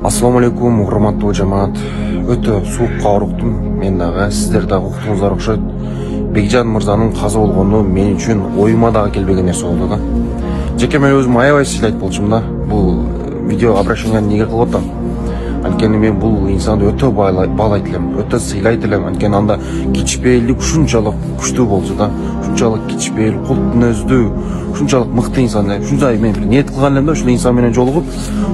Ассаламу алейкум, урматтуу жамаат. Өтө суукка оруктум. Мен дагы сиздер дагы уктуңуздар окшойт. Бекжан мырзанын каза болгону мен үчүн оюма дагы келбеген нерсе болду да. Жеке мен өзүм аябай сыйлайт болчумун да. Бул видео обращениени неге кылып атам? Анткени мен бул инсанды өтө баалайт элем, өтө сыйлайт элем. Анткени анда кичпейлик ушунчалык күчтүү болчу да. Ушунчалык кичпейл, култунөздүү, ушунчалык мыкты инсан. Ушунчалык мен ниет кылган элем да, ушул инсан менен жолугуп,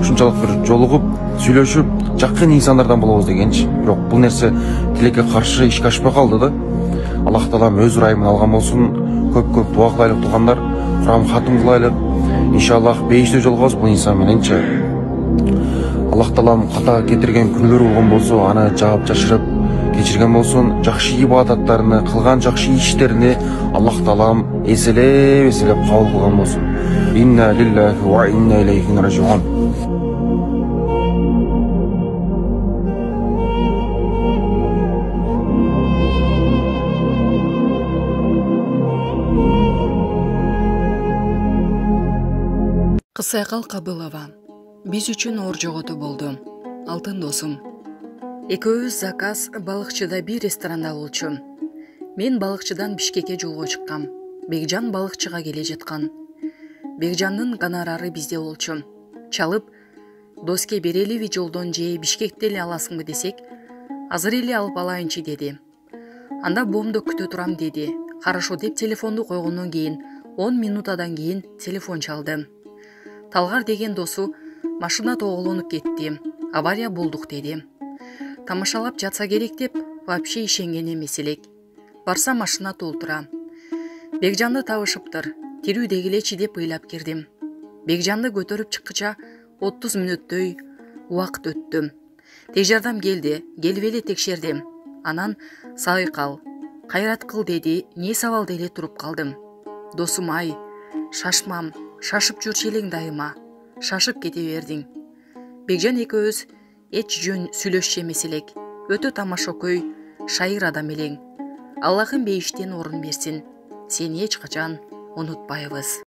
ушунчалык бир жолугуп, сүйлөшүп, жакын инсандардан болобуз дегенчи. Бирок бул нерсе тилекке каршы ишке ашпай калды да. Аллах таалам өз ырайымын алган болсун. Көп дуа кылайлык туугандар, Кур'ан хатым кылайлык. Иншаллах бейиште жолугабыз бул инсан мененчи. Аллах таалам ката кетирген күнөлөр болгон болсо, аны жаап жашырып кечирген болсун. Жакшы ибадаттарыны, кылган жакшы иштерини Аллах таалам эселеп кабыл кылган болсун. Инна лиллахи ва инна илейхи ражиун. Кысайкал Кабылова. Биз үчүн оор жоготуу болду. Алтын досум. Экөөбүз заказ балыкчыда бир ресторанда болчу. Мен балыкчыдан Бишкекке жолго чыккам. Бекжан балыкчыга келе жаткан. Бекжандын гонорары бизде болчу. Чалып, доске береливи жолдон же Бишкекте эле аласыңбы десек, азыр эле алып алайынчы деди. Анда боомдо күтө турам деди. Хорошо деп телефонду койгондон кийин 10 минутадан кийин телефон чалды. Талгар деген досу машина тоголонуп кетти. Авария болдук деди. Тамашалап жатса керек деп вообще ишенген эмес элек. Барса машина толтура. Бекжанды табышыптыр. Тирүү дегилечи деп ыйлап кирдим. Бекжанды көтөрүп чыккыча 30 мүнөттөй убакыт өттү. Тег жардам келди, келип эле текшердим. Анан сагый кал, кайрат кыл деди, не сабалды эле туруп калдым. Досум ай, шашмам, шашып жүрчү элең дайыма. Шашып кете бердиң. Бекжан экөөбүз эч жөн сүйлөшчү эмес элек. Өтө тамашакөй, шайыр адам элең. Аллахым бейиштен орун берсин. Сени эч качан унутпайбыз.